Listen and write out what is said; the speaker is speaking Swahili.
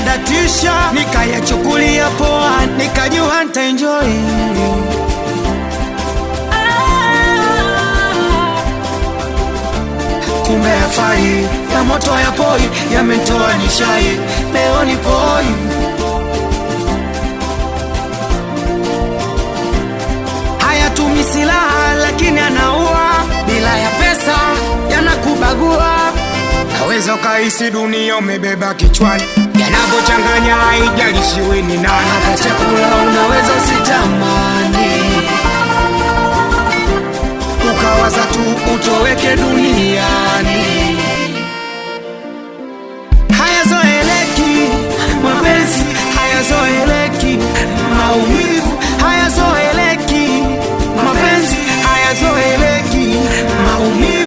yanadatisha, nikayachukulia poa, nikajua nitaenjoy. Kumbe yafai, ya moto ya poi, yametoa nishai, leo ni poi. Hayatumi silaha lakini anaua, bila ya pesa yanakubagua. Naweza ukaisi dunia umebeba kichwani, yanapochanganya haijalishi wewe ni nani. Hata chakula unaweza usitamani, ukawaza tu utoweke duniani. Hayazoeleki mapenzi, hayazoeleki